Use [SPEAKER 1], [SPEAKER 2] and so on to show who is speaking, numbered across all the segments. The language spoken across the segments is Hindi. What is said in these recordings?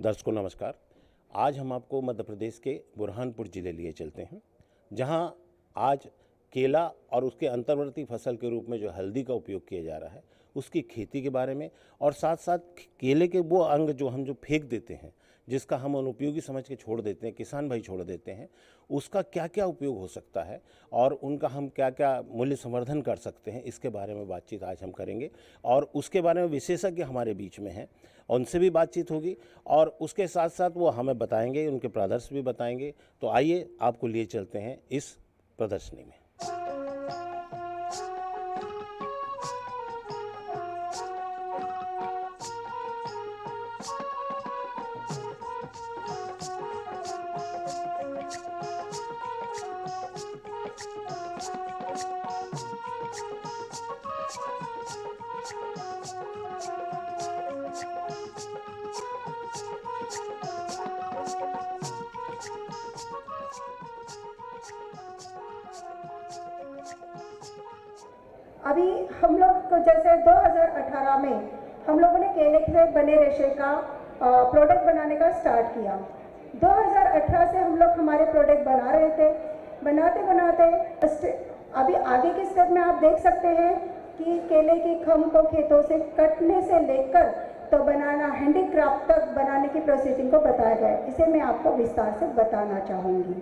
[SPEAKER 1] दर्शकों नमस्कार। आज हम आपको मध्य प्रदेश के बुरहानपुर ज़िले लिए चलते हैं, जहां आज केला और उसके अंतर्वर्ती फसल के रूप में जो हल्दी का उपयोग किया जा रहा है उसकी खेती के बारे में, और साथ साथ केले के वो अंग जो हम फेंक देते हैं, जिसका हम अनुपयोगी समझ के छोड़ देते हैं, किसान भाई छोड़ देते हैं, उसका क्या क्या उपयोग हो सकता है और उनका हम क्या क्या मूल्य संवर्धन कर सकते हैं, इसके बारे में बातचीत आज हम करेंगे। और उसके बारे में विशेषज्ञ हमारे बीच में हैं, उनसे भी बातचीत होगी और उसके साथ साथ वो हमें बताएंगे, उनके प्रदर्शन भी बताएंगे। तो आइए आपको लिए चलते हैं इस प्रदर्शनी में।
[SPEAKER 2] अभी हम लोग को जैसे 2018 में हम लोगों ने केले से बने रेशे का प्रोडक्ट बनाने का स्टार्ट किया। 2018 से हम लोग हमारे प्रोडक्ट बना रहे थे। बनाते बनाते अभी आगे के स्टेप में आप देख सकते हैं कि केले की खम को खेतों से कटने से लेकर तो बनाना हैंडीक्राफ्ट तक बनाने की प्रोसेसिंग को बताया गया है। इसे मैं आपको विस्तार से बताना चाहूँगी।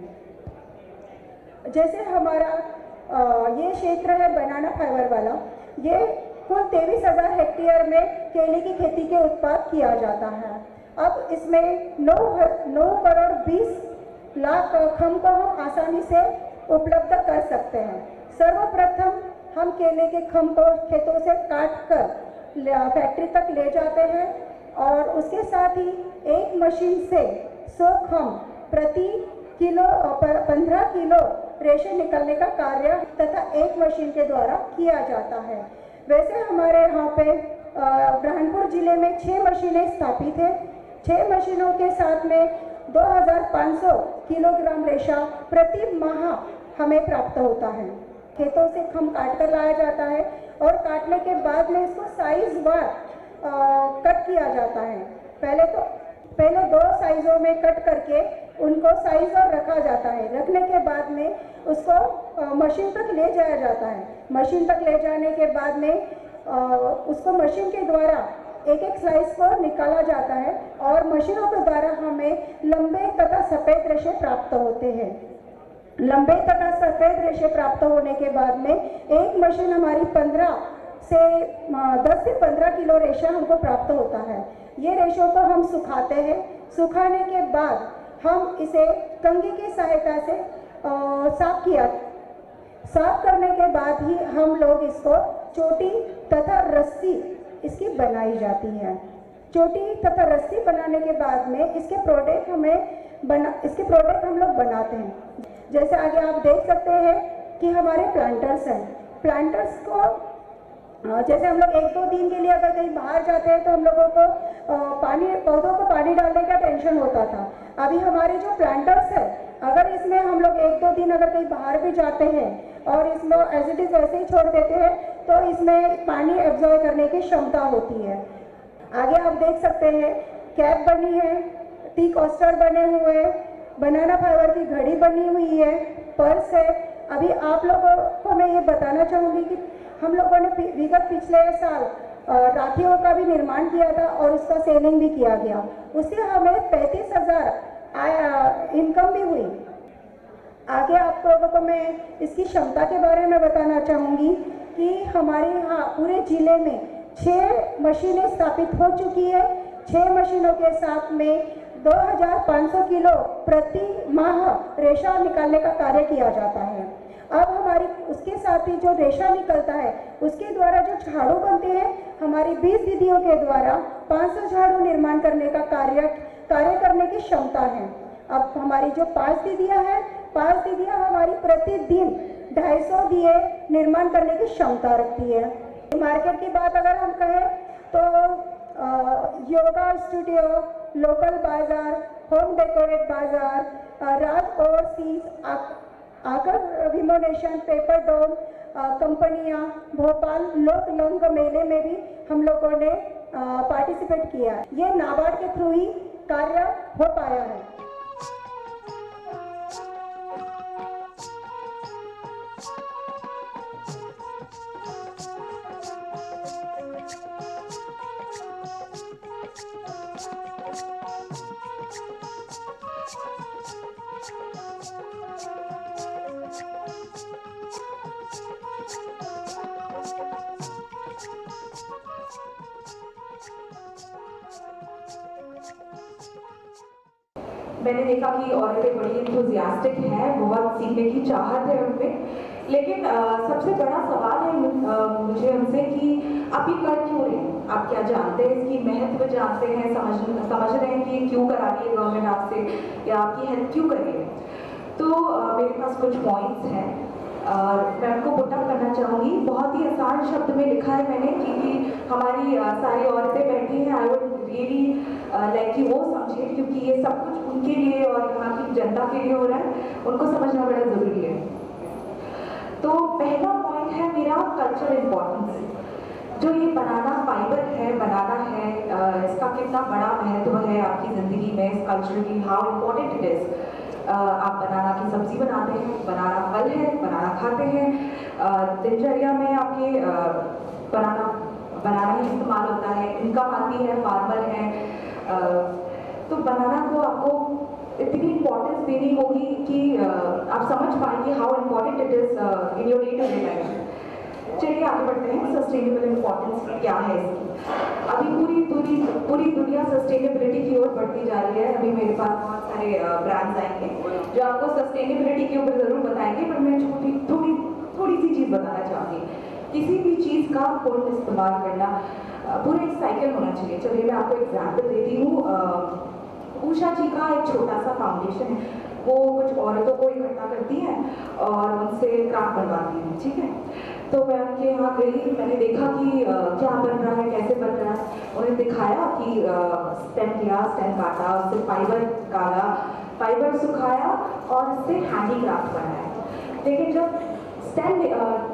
[SPEAKER 2] जैसे हमारा ये क्षेत्र है बनाना फाइबर वाला, ये कुल 23,000 हेक्टेयर में केले की खेती के उत्पाद किया जाता है। अब इसमें 9 करोड़ 20 लाख खम को हम आसानी से उपलब्ध कर सकते हैं। सर्वप्रथम हम केले के खम को खेतों से काट कर फैक्ट्री तक ले जाते हैं और उसके साथ ही एक मशीन से 100 खम प्रति किलो 15 किलो रेशे निकलने का कार्य तथा एक मशीन के द्वारा किया जाता है। वैसे हमारे यहाँ पे बुरहानपुर जिले में 6 मशीनें स्थापित हैं। 6 मशीनों के साथ में 2500 किलोग्राम रेशा प्रति माह हमें प्राप्त होता है। खेतों से खम काट कर लाया जाता है और काटने के बाद में इसको साइज वार कट किया जाता है। पहले 2 साइजों में कट करके उनको साइज और रखा जाता है। रखने के बाद में उसको मशीन तक ले जाया जाता है। मशीन तक ले जाने के बाद में उसको मशीन के द्वारा एक एक स्लाइस को निकाला जाता है और मशीनों के द्वारा हमें लंबे तथा सफ़ेद रेशे प्राप्त होते हैं। लंबे तथा सफ़ेद रेशे प्राप्त होने के बाद में एक मशीन हमारी 10 से 15 किलो रेशा हमको प्राप्त होता है। ये रेशों को हम सुखाते हैं। सुखाने के बाद हम इसे कंघी की सहायता से साफ करने के बाद ही हम लोग इसको चोटी तथा रस्सी इसकी बनाई जाती है। चोटी तथा रस्सी बनाने के बाद में इसके प्रोडक्ट हम लोग बनाते हैं। जैसे आगे आप देख सकते हैं कि हमारे प्लांटर्स हैं। प्लांटर्स को जैसे हम लोग 1-2 दिन के लिए अगर कहीं बाहर जाते हैं तो हम लोगों को पौधों को पानी डालने का टेंशन होता था। अभी हमारे जो प्लांटर्स है, अगर इसमें हम लोग 1-2 दिन अगर कहीं बाहर भी जाते हैं और इसमें एज इट इज वैसे ही छोड़ देते हैं तो इसमें पानी एब्जॉर्ब करने की क्षमता होती है। आगे आप देख सकते हैं कैप बनी है, टी कोस्टर बने हुए, बनाना फाइबर की घड़ी बनी हुई है, पर्स है। अभी आप लोगों को मैं ये बताना चाहूँगी कि हम लोगों ने विगत पिछले साल राखियों का भी निर्माण किया था और उसका सेलिंग भी किया गया। उससे हमें 35,000 इनकम भी हुई। आगे आप लोगों को मैं इसकी क्षमता के बारे में बताना चाहूँगी कि हमारे यहाँ पूरे जिले में 6 मशीनें स्थापित हो चुकी है। 6 मशीनों के साथ में 2500 किलो प्रति माह रेशा निकालने का कार्य किया जाता है। अब हमारी उसके साथ ही जो रेशा निकलता है उसके द्वारा जो झाड़ू बनते हैं, हमारी 20 दीदियों के द्वारा 500 झाड़ू निर्माण करने का कार्य करने की क्षमता है। अब हमारी जो 5 दीदियाँ हैं, 5 दीदियाँ हमारी प्रतिदिन 250 दिए निर्माण करने की क्षमता रखती है। मार्केट की बात अगर हम कहें तो योगा स्टूडियो, लोकल बाजार, होम डेकोरेट बाजार, राज ओवरसीज, आकर विमोनेशन, पेपर डोम कंपनियां, भोपाल लोक रंग मेले में भी हम लोगों ने पार्टिसिपेट किया है। ये नाबार्ड के थ्रू ही कार्य हो पाया है।
[SPEAKER 3] मैंने देखा कि औरतें बड़ी इंथुजियास्टिक हैं, बहुत सीखने की चाहत है उनमें, लेकिन सबसे बड़ा सवाल है मुझे उनसे कि आप ये कर क्यों रहे हैं? आप क्या जानते हैं, इसकी महत्व जानते हैं, समझ रहे हैं कि क्यों करा रही है गवर्नमेंट आपसे या आपकी हेल्प क्यों कर रही है? तो मेरे पास कुछ पॉइंट्स हैं और मैं उनको पुटअप करना चाहूँगी। बहुत ही आसान शब्द में लिखा है मैंने कि हमारी सारी औरतें बैठी हैं, आई वुड रियली लाइक कि वो समझे, क्योंकि ये सब कुछ उनके लिए और यहाँ की जनता के लिए हो रहा है, उनको समझना बड़ा ज़रूरी है। तो पहला पॉइंट है मेरा कल्चर इम्पोर्टेंस। जो ये बनाना फाइबर है, बनाना है, इसका कितना बड़ा महत्व है आपकी ज़िंदगी में, इस कल्चर की, हाउ इम्पोर्टेंट इट इज़। आप बनाना की सब्जी बनाते हैं, बनाना फल है, बनाना खाते हैं, दिनचर्या में आपके बनाना ही इस्तेमाल होता है, इनकम आती है, फार्मर है। तो बनाना को आपको इतनी इम्पोर्टेंस देनी होगी कि आप समझ पाएंगे how important it is in your day to day life. चलिए आगे बढ़ते हैं, सस्टेनेबल इम्पोर्टेंस क्या है इसकी। अभी पूरी दुनिया सस्टेनेबिलिटी की ओर बढ़ती जा रही है। अभी मेरे पास बहुत सारे ब्रांड्स आएंगे जो आपको सस्टेनेबिलिटी के ऊपर ज़रूर बताएंगे, पर मैं थोड़ी सी चीज़ बताना चाहूँगी। किसी भी चीज़ का पूर्ण इस्तेमाल करना पूरा एक साइकिल होना चाहिए। चलिए मैं आपको एग्जाम्पल देती हूँ। उषा जी का एक छोटा सा फाउंडेशन है, वो कुछ औरतों को इकट्ठा करती हैं और उनसे क्राफ्ट बनवाती हैं, ठीक है। तो मैं उनके यहाँ गई, मैंने देखा कि क्या बन रहा है, कैसे बन रहा है। उन्हें दिखाया कि स्टेम लिया, स्टेम काटा, उससे फाइबर निकाला, फाइबर सुखाया और उससे हैंडीक्राफ्ट बनाया। लेकिन जब स्टेम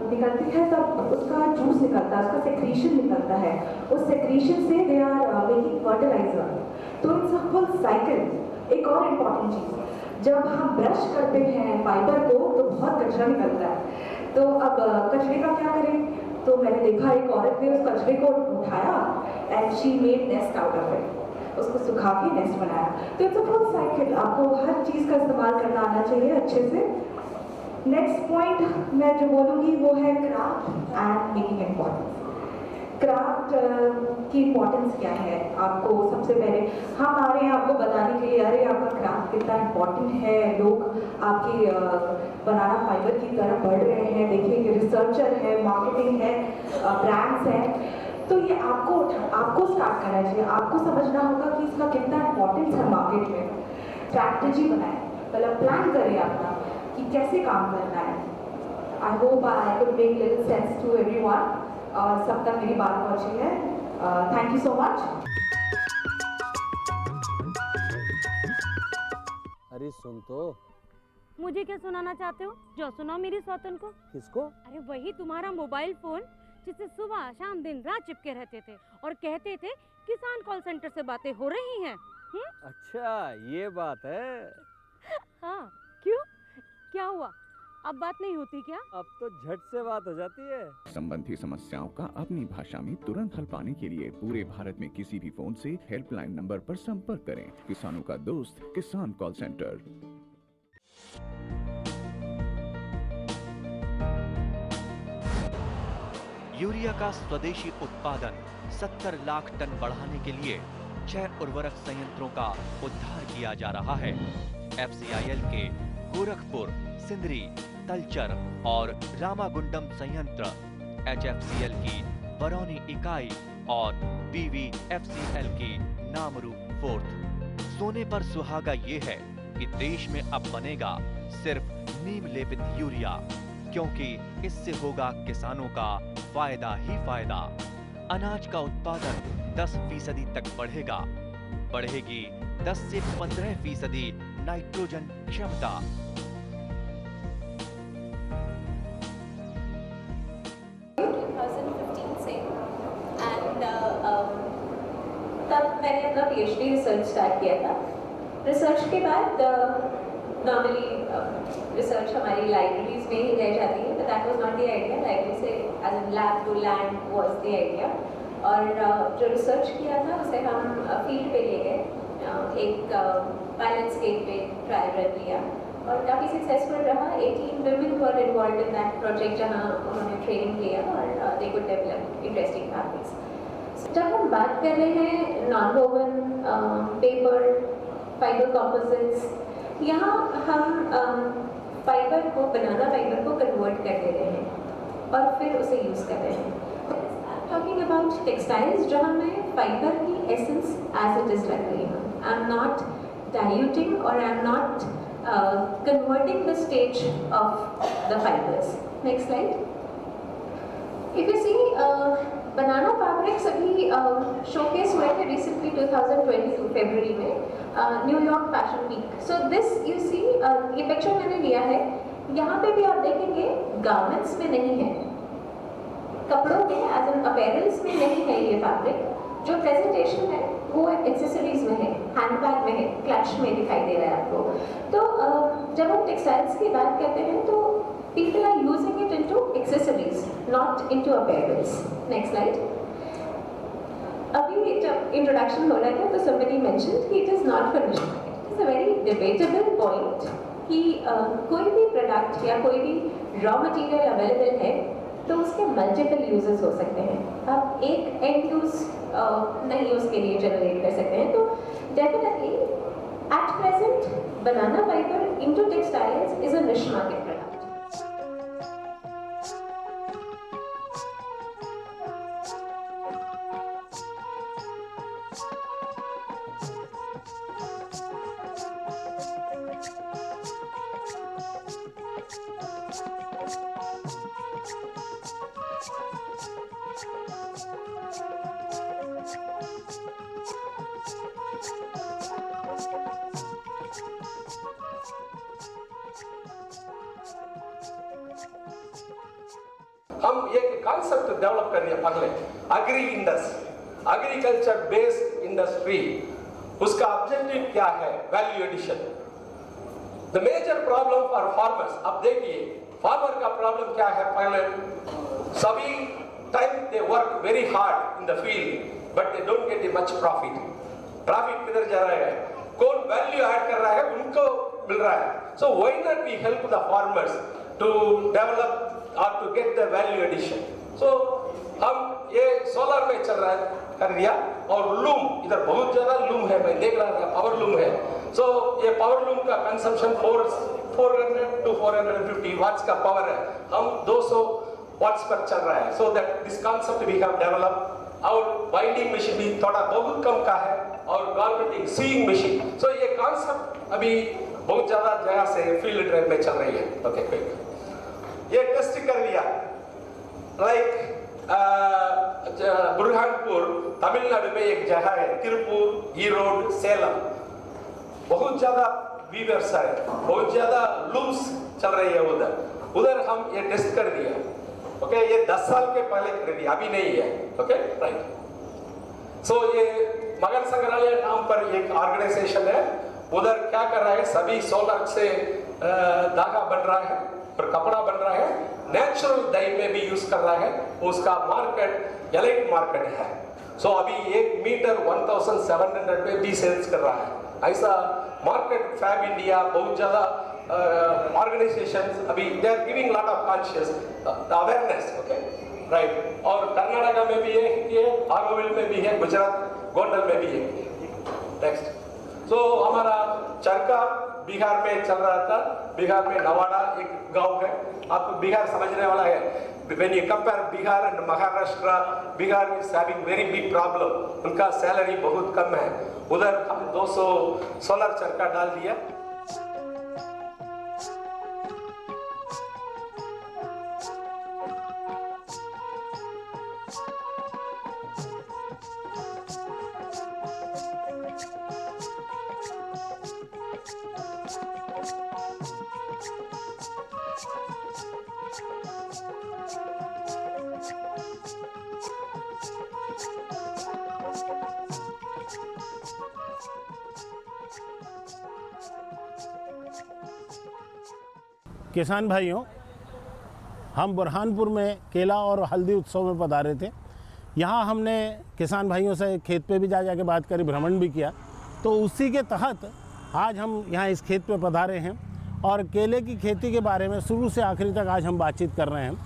[SPEAKER 3] निकलती है तब उसका जूस निकलता है, उसका सेक्रीशन निकलता है, उस सेक्रीशन से दे आर मेकिंग फर्टिलाइजर। तो इट्स अ फुल साइकिल। एक और इम्पॉर्टेंट चीज़, जब हम ब्रश करते हैं फाइबर को तो बहुत कचरा निकलता है। तो अब कचरे का क्या करें? तो मैंने देखा एक औरत ने उस कचरे को उठाया and she made nest out of it, उसको सुखा के नेस्ट बनाया। तो इट्स अ फुल साइकिल, आपको हर चीज़ का इस्तेमाल करना आना चाहिए अच्छे से। नेक्स्ट पॉइंट मैं जो बोलूँगी वो है craft and making importance. Craft की इम्पोर्टेंस क्या है? आपको सबसे पहले हम आ रहे हैं आपको बताने के लिए, अरे आपका क्राफ्ट कितना इम्पोर्टेंट है, लोग आपके बनाना फाइबर की तरफ बढ़ रहे हैं, देखिए कि रिसर्चर है, मार्केटिंग है, ब्रांड्स हैं। तो ये आपको स्टार्ट करना चाहिए, आपको समझना होगा कि इसका कितना इम्पोर्टेंस है मार्केट में। स्ट्रैटेजी बनाएं, मतलब प्लान करें अपना कि कैसे काम करना है। I hope I could make little sense to everyone और सब तक मेरी बात पहुंची है। Thank you so much.
[SPEAKER 4] अरे सुन तो।
[SPEAKER 5] मुझे क्या सुनाना चाहते हो? जो सुनाओ मेरी सौतन को।
[SPEAKER 4] किसको?
[SPEAKER 5] अरे वही तुम्हारा मोबाइल फोन जिससे सुबह शाम दिन रात चिपके रहते थे और कहते थे किसान कॉल सेंटर से बातें हो रही हैं।
[SPEAKER 4] अच्छा ये बात है।
[SPEAKER 5] हाँ क्यों, क्या हुआ? अब बात नहीं होती क्या?
[SPEAKER 4] अब तो झट से बात हो जाती है।
[SPEAKER 6] संबंधी समस्याओं का अपनी भाषा में तुरंत हल पाने के लिए पूरे भारत में किसी भी फोन से हेल्पलाइन नंबर पर संपर्क करें। किसानों का दोस्त किसान कॉल सेंटर।
[SPEAKER 7] यूरिया का स्वदेशी उत्पादन 70 लाख टन बढ़ाने के लिए 6 उर्वरक संयंत्रों का उद्धार किया जा रहा है। FCIL के गोरखपुर, सिंदरी, तलचर और रामागुंडम संयंत्र, HFCL की बरौनी इकाई और BVFCL की नामरू फोर्थ। सोने पर सुहागा ये है कि देश में अब बनेगा सिर्फ नीम लेपित यूरिया, क्योंकि इससे होगा किसानों का फायदा ही फायदा। अनाज का उत्पादन 10% तक बढ़ेगा, बढ़ेगी 10 से 15% नाइट्रोजन क्षमता।
[SPEAKER 8] तब मैंने अपना PhD रिसर्च स्टार्ट किया था। रिसर्च के बाद नॉर्मली रिसर्च हमारी लाइब्रेरीज में ही रह जाती है, but that was not the idea. Library से as an lab to land was the idea. और जो रिसर्च किया था उसे हम फील्ड पे ले गए, एक पायलट स्केल पे ट्रायल रन लिया और काफ़ी सक्सेसफुल रहा। 18 women were involved in that project जहाँ उन्होंने ट्रेनिंग लिया और they could develop interesting fabrics। जब हम बात कर रहे हैं non woven paper fibre composites, यहाँ हम फाइबर को बनाना फाइबर को कन्वर्ट कर दे रहे हैं और फिर उसे यूज़ कर रहे हैं। टॉकिंग अबाउट टेक्सटाइल्स जहाँ मैं फाइबर की एसेंस एज इट इज़ रख रही हूँ। आई एम नॉट डाइल्यूटिंग और I am not converting the stage of the fibers. Next slide. If you see, banana fabrics अभी showcase हुए थे recently 2022 February में New York Fashion Week. So this you see, ये picture मैंने लिया है, यहाँ पे भी आप देखेंगे garments में नहीं है, कपड़ों में as in apparels में नहीं है ये fabric। जो प्रेजेंटेशन है वो एक्सेसरीज में है, हैंडबैग में है, क्लच में दिखाई दे रहा है आपको। तो जब हम टेक्सटाइल्स की बात करते हैं तो people are using it into accessories, not into apparels. Next slide. अभी जब इंट्रोडक्शन हो रहा था तो somebody mentioned कि it is not for niche market. It is a very debatable point कि कोई भी प्रोडक्ट या कोई भी रॉ मटेरियल अवेलेबल है तो उसके मल्टीपल यूजेस हो सकते हैं। आप एक एंड यूज नहीं उसके लिए जनरेट कर सकते हैं। तो definitely at present banana fibre into textiles is a निश मार्केट प्रोडक्ट।
[SPEAKER 9] हम एक कॉन्सेप्ट डेवलप कर रहे हैं पहले, agri industry, agriculture based industry. उसका ऑब्जेक्टिव क्या है? Value addition. The major problem for farmers, अब देखिए फार्मर का प्रॉब्लम क्या है। पहले सभी time they work very hard in the field but they don't get much profit. Profit किधर जा रहा है? कौन वैल्यू ऐड कर रहा है उनको मिल रहा है। So why not we help the farmers to develop or to get the value addition. So हम ये सोलर में चल रहा है कर दिया और लूम, इधर बहुत ज्यादा लूम है, मैं देख रहा था पावर लूम है। So ये पावर लूम का कंजम्पशन 400 to 450 वाट्स का पावर है, हम 200 वाट्स पर चल रहा है। So that this concept we have developed। और बाइंडिंग मशीन भी थोड़ा बहुत कम का है और गारमेंटिंग सीइंग मशीन। So ये कॉन्सेप्ट अभी बहुत ज्यादा जगह से फील्ड ट्रेड में चल रही है। ओके, ये टेस्ट कर लिया लाइक बुरहानपुर तमिलनाडु में एक जगह है, तिरुपुर, ईरोड, सेलम, बहुत ज्यादा वीवर्स है, बहुत ज्यादा लूम्स चल रही है उधर हम ये टेस्ट कर दिया। ओके, ये 10 साल के पहले कर दिया, अभी नहीं है। Okay, right. सो ये मगर संग्रहालय नाम पर एक ऑर्गेनाइजेशन है, उधर क्या कर रहा है, सभी सोलर से धागा बन रहा है और कपड़ा बन रहा है, नेचुरल डाई में भी यूज कर रहा है। उसका मार्केट एलाइट मार्केट है। सो अभी 1 मीटर 1700 पे भी सेल्स कर रहा है। ऐसा मार्केट फैब इंडिया बहुत ज्यादा ऑर्गेनाइजेशन अभी they are giving lot of conscious awareness. Okay, right. और कर्नाटका में भी है, आरोविल में भी है, गुजरात गोंडल में भी है। नेक्स्ट। सो हमारा चरखा बिहार में चल रहा था। बिहार में नवाड़ा एक गांव है, आपको बिहार समझने वाला है। When you compare Bihar and Maharashtra, Bihar is having very big problem. उनका सैलरी बहुत कम है। उधर हम 200 सोलर चरखा डाल दिया।
[SPEAKER 1] किसान भाइयों, हम बुरहानपुर में केला और हल्दी उत्सव में पधारे थे। यहाँ हमने किसान भाइयों से खेत पे भी जा के बात करी, भ्रमण भी किया। तो उसी के तहत आज हम यहाँ इस खेत पे पधारे हैं और केले की खेती के बारे में शुरू से आखिरी तक आज हम बातचीत कर रहे हैं।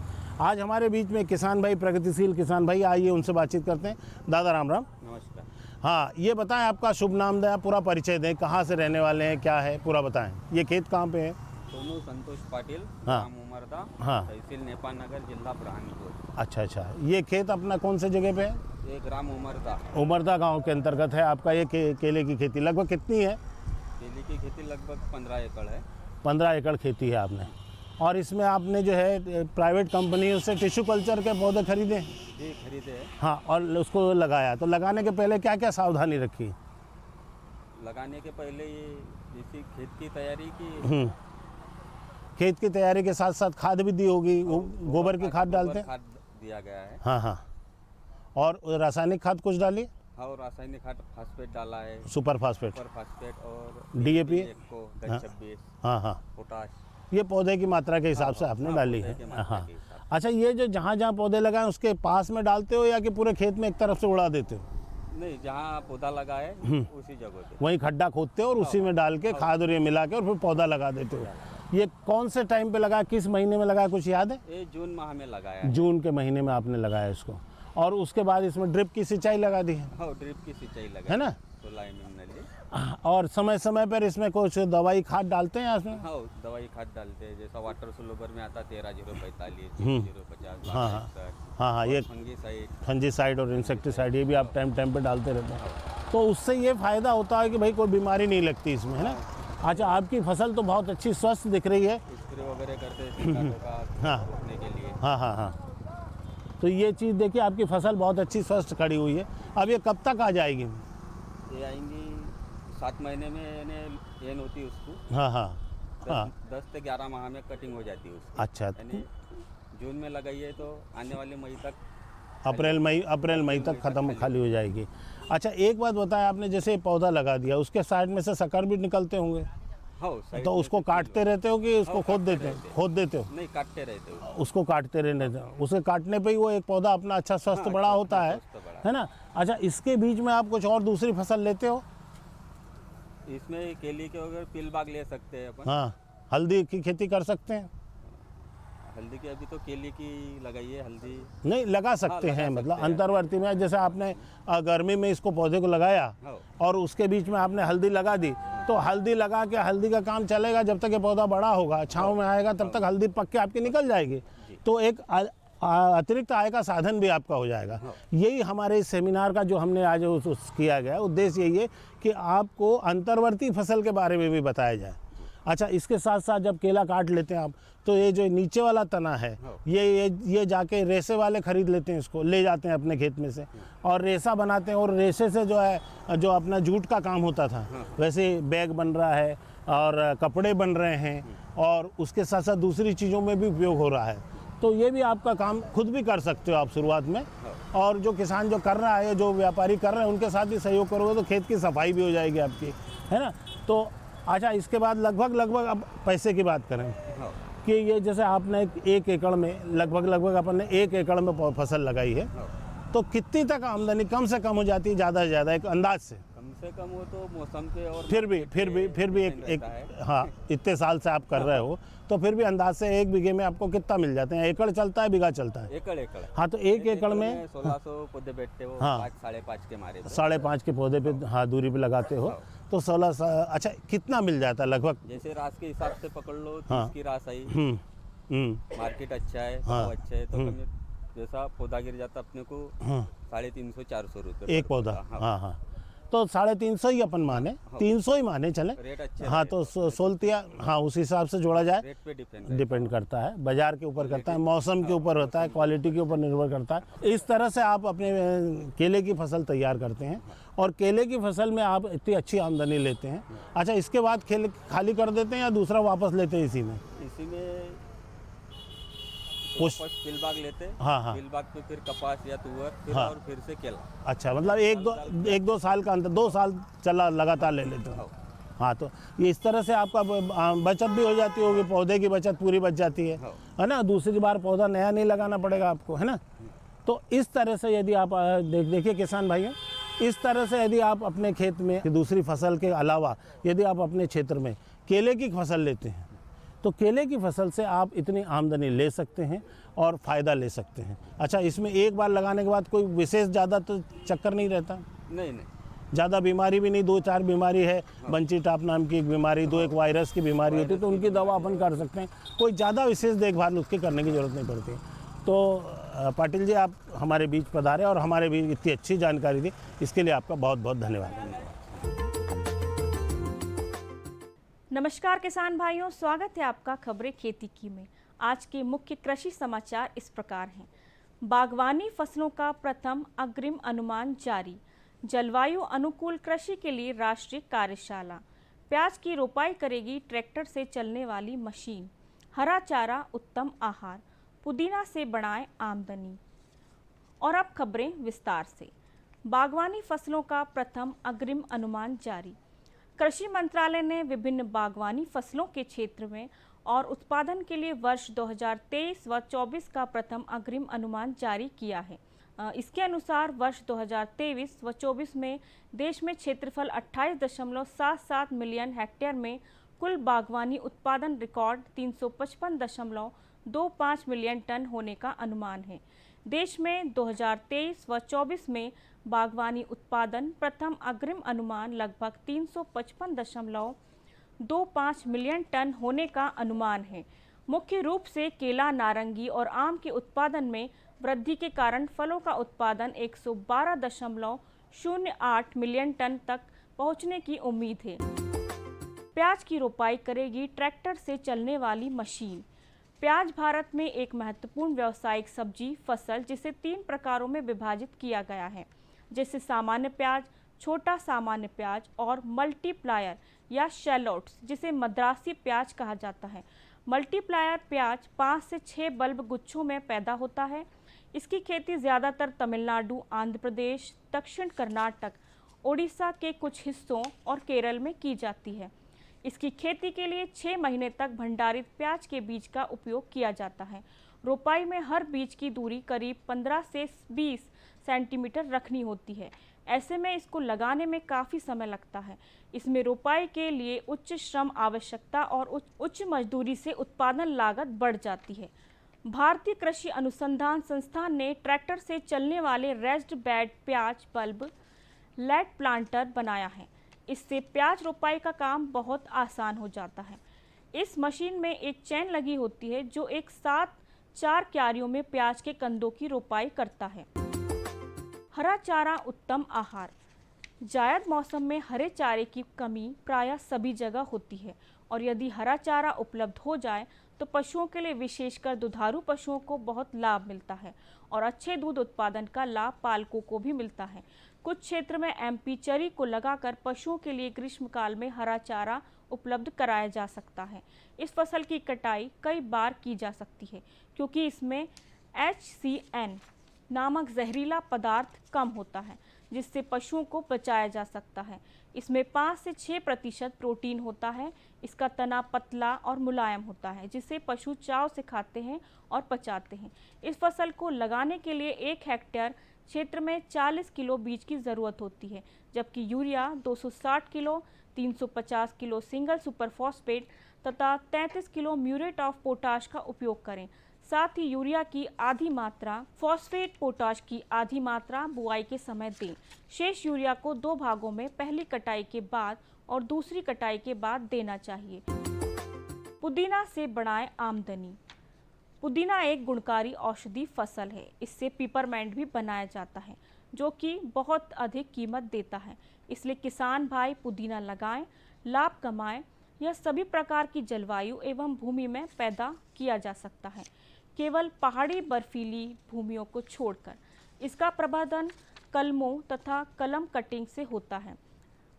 [SPEAKER 1] आज हमारे बीच में किसान भाई, प्रगतिशील किसान भाई, आइए उनसे बातचीत करते हैं। दादा राम राम।
[SPEAKER 4] नमस्कार।
[SPEAKER 1] हाँ, ये बताएं, आपका शुभ नाम दें, पूरा परिचय दें, कहाँ से रहने वाले हैं, क्या है, पूरा बताएं। ये खेत कहाँ पे है?
[SPEAKER 4] सोनू संतोष पाटिल,
[SPEAKER 1] हाँ।
[SPEAKER 4] नाम उमरदा,
[SPEAKER 1] हाँ।
[SPEAKER 4] तहसील नेपाल नगर, जिला बुरहानपुर।
[SPEAKER 1] अच्छा अच्छा, ये खेत अपना कौन से जगह पे है?
[SPEAKER 4] ये ग्राम उमरदा।
[SPEAKER 1] उमरदा गांव के अंतर्गत है आपका ये केले की खेती। लगभग कितनी है?
[SPEAKER 4] केले की खेती लगभग 15 एकड़ है।
[SPEAKER 1] 15 एकड़ खेती है आपने। और इसमें आपने जो है प्राइवेट कंपनियों से टिश्यू कल्चर के पौधे खरीदे?
[SPEAKER 4] जी खरीदे है।
[SPEAKER 1] हाँ, और उसको लगाया। तो लगाने के पहले क्या क्या सावधानी रखी?
[SPEAKER 4] लगाने के पहले ये इसी खेत की तैयारी की।
[SPEAKER 1] खेत की तैयारी के साथ साथ खाद भी दी होगी, गोबर की खाद डालते हैं?
[SPEAKER 4] खाद दिया गया है।
[SPEAKER 1] हाँ हाँ। और रासायनिक खाद कुछ डाली?
[SPEAKER 4] हाँ, और रासायनिक खाद फास्फेट डाला है,
[SPEAKER 1] सुपर फास्फेट,
[SPEAKER 4] सुपर फास्फेट और
[SPEAKER 1] DAP,
[SPEAKER 4] 10-26,
[SPEAKER 1] हाँ हाँ।
[SPEAKER 4] पोटाश।
[SPEAKER 1] ये पौधे की मात्रा के हिसाब से आपने डाली है। हाँ। अच्छा, ये जो जहाँ जहाँ पौधे लगाए उसके पास में डालते हो या कि पूरे खेत में एक तरफ से उड़ा देते हो?
[SPEAKER 4] नहीं, जहाँ पौधा लगा है उसी जगह पे
[SPEAKER 1] वहीं खड्डा खोदते हो और उसी में डाल के खाद और ये मिला के और फिर पौधा लगा देते हो। ये कौन से टाइम पे लगा, किस महीने में लगा, कुछ याद है?
[SPEAKER 4] ये जून माह में लगाया है।
[SPEAKER 1] जून के महीने में आपने लगाया इसको। और उसके बाद इसमें ड्रिप की सिंचाई लगा दी है?
[SPEAKER 4] हाँ, ड्रिप की सिंचाई लगा
[SPEAKER 1] है ना?
[SPEAKER 4] 16 mm नली।
[SPEAKER 1] और समय समय पर इसमें कुछ दवाई खाद डालते हैं इसमें?
[SPEAKER 4] हाँ, दवाई खाद डालते हैं, जैसा वाटर सोलोबर में आता 13-045, 050।
[SPEAKER 1] हाँ हाँ हाँ हाँ, ये फंजीसाइड और इंसेक्टिसाइड ये भी आप टाइम टाइम पे डालते रहते हैं। तो उससे ये फ़ायदा होता है कि भाई कोई बीमारी नहीं लगती इसमें, है ना? अच्छा, आपकी फसल तो बहुत अच्छी स्वस्थ दिख रही है।
[SPEAKER 4] स्प्रे वगैरह करते हैं
[SPEAKER 1] हाँ
[SPEAKER 4] रोकने के लिए।
[SPEAKER 1] हाँ हाँ हाँ। तो ये चीज़ देखिए, आपकी फसल बहुत अच्छी स्वस्थ खड़ी हुई है। अब ये कब तक आ जाएगी?
[SPEAKER 4] ये आएंगी 7 महीने में, एन होती है उसको।
[SPEAKER 1] हाँ हाँ हाँ।
[SPEAKER 4] 10 से 11 माह में कटिंग हो जाती है उसकी।
[SPEAKER 1] अच्छा,
[SPEAKER 4] यानी जून में लगाइए तो आने वाले मई तक,
[SPEAKER 1] अप्रैल मई तक ख़त्म खाली हो जाएगी। अच्छा, एक बात बताया आपने, जैसे पौधा लगा दिया उसके साइड में से शक्कर भी निकलते होंगे?
[SPEAKER 4] हाँ,
[SPEAKER 1] तो उसको काटते रहते हो कि उसको खोद देते हो?
[SPEAKER 4] नहीं, काटते रहते हो।
[SPEAKER 1] उसको काटते रहने दो। उसके काटने पे ही वो एक पौधा अपना अच्छा स्वस्थ बड़ा होता है ना? अच्छा, इसके बीच में आप कुछ और दूसरी फसल लेते हो?
[SPEAKER 4] इसमें केले के अगर पिल बाग ले सकते हैं अपन।
[SPEAKER 1] हाँ, हल्दी की खेती कर सकते हैं?
[SPEAKER 4] हल्दी की अभी तो केले की लगाइए, हल्दी
[SPEAKER 1] नहीं लगा सकते हैं, मतलब अंतर्वर्ती में जैसे आपने गर्मी में इसको पौधे को लगाया और उसके बीच में आपने हल्दी लगा दी, तो हल्दी लगा के हल्दी का काम चलेगा जब तक ये पौधा बड़ा होगा, छाँव में आएगा, तब तक हल्दी पक के आपकी निकल जाएगी। तो एक अतिरिक्त आय का साधन भी आपका हो जाएगा। यही हमारे इस सेमिनार का जो हमने आज किया गया उद्देश्य यही है कि आपको अंतर्वर्ती फसल के बारे में भी बताया जाए। अच्छा, इसके साथ साथ जब केला काट लेते हैं आप, तो ये जो नीचे वाला तना है ये जाके रेसे वाले खरीद लेते हैं, इसको ले जाते हैं अपने खेत में से और रेसा बनाते हैं। और रेसे से जो है, जो अपना जूट का काम होता था वैसे बैग बन रहा है और कपड़े बन रहे हैं और उसके साथ साथ दूसरी चीज़ों में भी उपयोग हो रहा है। तो ये भी आपका काम खुद भी कर सकते हो आप शुरुआत में। और जो किसान जो कर रहा है, जो व्यापारी कर रहे हैं, उनके साथ भी सहयोग करोगे तो खेत की सफाई भी हो जाएगी आपकी, है ना? तो अच्छा, इसके बाद लगभग अब पैसे की बात करें कि ये जैसे आपने 1 एकड़ में लगभग अपन ने 1 एकड़ में फसल लगाई है, तो कितनी तक आमदनी कम से कम हो जाती है, ज़्यादा से ज़्यादा एक अंदाज से?
[SPEAKER 4] कम से कम वो तो मौसम पे और
[SPEAKER 1] फिर भी एक हाँ, इतने साल से आप कर रहे हो तो फिर भी अंदाज से 1 बीघे में आपको कितना मिल जाते हैं? एकड़ चलता है, बीघा चलता है?
[SPEAKER 4] एकड़।
[SPEAKER 1] हाँ, तो 1 एकड़ में
[SPEAKER 4] 1600 पौधे बैठते हो।
[SPEAKER 1] हाँ,
[SPEAKER 4] 5-5.5 के मारे
[SPEAKER 1] 5.5 के पौधे पे हाँ दूरी पे लगाते हो तो 16। अच्छा, कितना मिल जाता है लगभग?
[SPEAKER 4] जैसे रास के हिसाब से पकड़ लो, 30 की रास आई, मार्केट अच्छा है, भाव अच्छा है, तो जैसा पौधा गिर जाता अपने को 350-400 रुपये
[SPEAKER 1] एक पौधा। हाँ, तो 350 ही अपन माने, 300 ही माने चले।
[SPEAKER 4] रेट अच्छे।
[SPEAKER 1] हाँ, तो 16 हाँ उस हिसाब से जोड़ा जाए।
[SPEAKER 4] रेट पे
[SPEAKER 1] डिपेंड करता है, बाजार के ऊपर करता है, मौसम के ऊपर होता है, क्वालिटी के ऊपर निर्भर करता है। इस तरह से आप अपने केले की फसल तैयार करते हैं और केले की फसल में आप इतनी अच्छी आमदनी लेते हैं। अच्छा, इसके बाद खेल खाली कर देते हैं या दूसरा वापस लेते हैं इसी में?
[SPEAKER 4] तो वापस बिलबाग लेते,
[SPEAKER 1] हाँ।
[SPEAKER 4] बिलबाग पे फिर कपास या तुअर, फिर
[SPEAKER 1] हाँ।
[SPEAKER 4] और फिर से केला।
[SPEAKER 1] अच्छा, मतलब एक दो साल का अंतर, 2 साल चला लगातार ले लेते हो। हाँ, तो ये इस तरह से आपका बचत भी हो जाती होगी, पौधे की बचत पूरी बच जाती है ना। दूसरी बार पौधा नया नहीं लगाना पड़ेगा आपको, है ना। तो इस तरह से यदि आप देखिए किसान भाइयों, इस तरह से यदि आप अपने खेत में दूसरी फसल के अलावा यदि आप अपने क्षेत्र में केले की फसल लेते हैं, तो केले की फसल से आप इतनी आमदनी ले सकते हैं और फ़ायदा ले सकते हैं। अच्छा, इसमें एक बार लगाने के बाद कोई विशेष ज़्यादा तो चक्कर नहीं रहता?
[SPEAKER 4] नहीं,
[SPEAKER 1] ज़्यादा बीमारी भी नहीं, 2-4 बीमारी है, बंची टाप नाम की एक बीमारी, 2 एक वायरस की बीमारी होती है, तो उनकी दवा अपन कर सकते हैं। कोई ज़्यादा विशेष देखभाल उसकी करने की ज़रूरत नहीं पड़ती। तो पाटिल जी, आप हमारे बीच पधारे और हमारे बीच इतनी अच्छी जानकारी दी, इसके लिए आपका बहुत बहुत धन्यवाद।
[SPEAKER 10] नमस्कार किसान भाइयों, स्वागत है आपका खबरें खेती की में। आज के मुख्य कृषि समाचार इस प्रकार हैं। बागवानी फसलों का प्रथम अग्रिम अनुमान जारी, जलवायु अनुकूल कृषि के लिए राष्ट्रीय कार्यशाला, प्याज की रोपाई करेगी ट्रैक्टर से चलने वाली मशीन, हरा चारा उत्तम आहार, पुदीना से बढ़ाएं आमदनी। और अब खबरें विस्तार से। बागवानी फसलों का प्रथम अग्रिम अनुमान जारी। कृषि मंत्रालय ने विभिन्न बागवानी फसलों के क्षेत्र में और उत्पादन के लिए वर्ष 2023 व 24 का प्रथम अग्रिम अनुमान जारी किया है। इसके अनुसार वर्ष 2023 व 24 में देश में क्षेत्रफल 28.77 मिलियन हेक्टेयर में कुल बागवानी उत्पादन रिकॉर्ड 355.25 मिलियन टन होने का अनुमान है। देश में 2023 व 24 में बागवानी उत्पादन प्रथम अग्रिम अनुमान लगभग 355.25 मिलियन टन होने का अनुमान है। मुख्य रूप से केला, नारंगी और आम के उत्पादन में वृद्धि के कारण फलों का उत्पादन 112.08 मिलियन टन तक पहुंचने की उम्मीद है। प्याज की रोपाई करेगी ट्रैक्टर से चलने वाली मशीन। प्याज भारत में एक महत्वपूर्ण व्यावसायिक सब्जी फसल जिसे 3 प्रकारों में विभाजित किया गया है, जैसे सामान्य प्याज, छोटा सामान्य प्याज और मल्टीप्लायर या शैलोट्स, जिसे मद्रासी प्याज कहा जाता है। मल्टीप्लायर प्याज 5 से 6 बल्ब गुच्छों में पैदा होता है। इसकी खेती ज़्यादातर तमिलनाडु, आंध्र प्रदेश, दक्षिण कर्नाटक, ओडिशा के कुछ हिस्सों और केरल में की जाती है। इसकी खेती के लिए 6 महीने तक भंडारित प्याज के बीज का उपयोग किया जाता है। रोपाई में हर बीज की दूरी करीब 15 से 20 सेंटीमीटर रखनी होती है। ऐसे में इसको लगाने में काफ़ी समय लगता है। इसमें रोपाई के लिए उच्च श्रम आवश्यकता और उच्च मजदूरी से उत्पादन लागत बढ़ जाती है। भारतीय कृषि अनुसंधान संस्थान ने ट्रैक्टर से चलने वाले रेस्ड बेड प्याज बल्ब लेट प्लांटर बनाया है। इससे प्याज रोपाई का काम बहुत आसान हो जाता है। इस मशीन में एक चैन लगी होती है जो एक साथ 4 क्यारियों में प्याज के कंदों की रोपाई करता है। हरा चारा उत्तम आहार। जायद मौसम में हरे चारे की कमी प्रायः सभी जगह होती है और यदि हरा चारा उपलब्ध हो जाए तो पशुओं के लिए, विशेषकर दुधारू पशुओं को बहुत लाभ मिलता है और अच्छे दूध उत्पादन का लाभ पालकों को भी मिलता है। कुछ क्षेत्र में एमपी चरी को लगाकर पशुओं के लिए ग्रीष्मकाल में हरा चारा उपलब्ध कराया जा सकता है। इस फसल की कटाई कई बार की जा सकती है क्योंकि इसमें HCN नामक जहरीला पदार्थ कम होता है, जिससे पशुओं को बचाया जा सकता है। इसमें 5 से 6% प्रोटीन होता है। इसका तना पतला और मुलायम होता है, जिसे पशु चाव से खाते हैं और पचाते हैं। इस फसल को लगाने के लिए 1 हेक्टेयर क्षेत्र में 40 किलो बीज की ज़रूरत होती है, जबकि urea 260 kilo, 350 kilo single super phosphate तथा 33 किलो म्यूरेट ऑफ पोटाश का उपयोग करें। साथ ही यूरिया की आधी मात्रा, फॉस्फेट पोटाश की आधी मात्रा बुआई के समय दें। शेष यूरिया को 2 भागों में पहली कटाई के बाद और दूसरी कटाई के बाद देना चाहिए। पुदीना से बढ़ाएं आमदनी। पुदीना एक गुणकारी औषधि फसल है। इससे पिपरमेंट भी बनाया जाता है, जो कि बहुत अधिक कीमत देता है। इसलिए किसान भाई पुदीना लगाएं, लाभ कमाएं। यह सभी प्रकार की जलवायु एवं भूमि में पैदा किया जा सकता है, केवल पहाड़ी बर्फीली भूमियों को छोड़कर। इसका प्रबंधन कलमों तथा कलम कटिंग से होता है।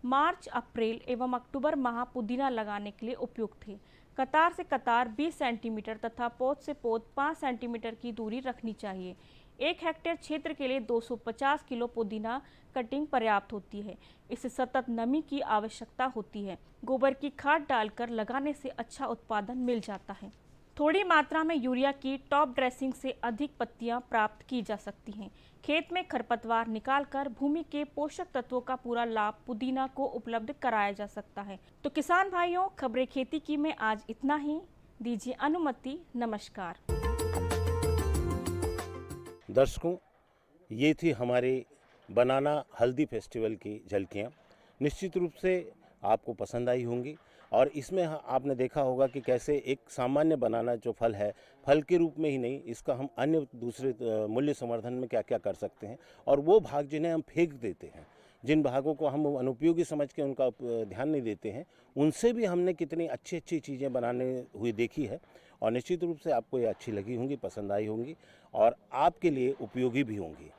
[SPEAKER 10] मार्च, अप्रैल एवं अक्टूबर माह पुदीना लगाने के लिए उपयुक्त है। कतार से कतार 20 सेंटीमीटर तथा पोद से पोद 5 सेंटीमीटर की दूरी रखनी चाहिए। 1 हेक्टेयर क्षेत्र के लिए 250 किलो पुदीना कटिंग पर्याप्त होती है। इसे सतत नमी की आवश्यकता होती है। गोबर की खाद डालकर लगाने से अच्छा उत्पादन मिल जाता है। थोड़ी मात्रा में यूरिया की टॉप ड्रेसिंग से अधिक पत्तियां प्राप्त की जा सकती हैं। खेत में खरपतवार निकालकर भूमि के पोषक तत्वों का पूरा लाभ पुदीना को उपलब्ध कराया जा सकता है। तो किसान भाइयों, खबरें खेती की में आज इतना ही। दीजिए अनुमति। नमस्कार।
[SPEAKER 1] दर्शकों, ये थी हमारे बनाना हल्दी फेस्टिवल की झलकियाँ। निश्चित रूप से आपको पसंद आई होंगी और इसमें आपने देखा होगा कि कैसे एक सामान्य बनाना जो फल है, फल के रूप में ही नहीं, इसका हम अन्य दूसरे मूल्य संवर्धन में क्या क्या कर सकते हैं। और वो भाग जिन्हें हम फेंक देते हैं, जिन भागों को हम अनुपयोगी समझ के उनका ध्यान नहीं देते हैं, उनसे भी हमने कितनी अच्छी अच्छी चीज़ें बनाने हुई देखी है। और निश्चित रूप से आपको ये अच्छी लगी होंगी, पसंद आई होंगी और आपके लिए उपयोगी भी होंगी।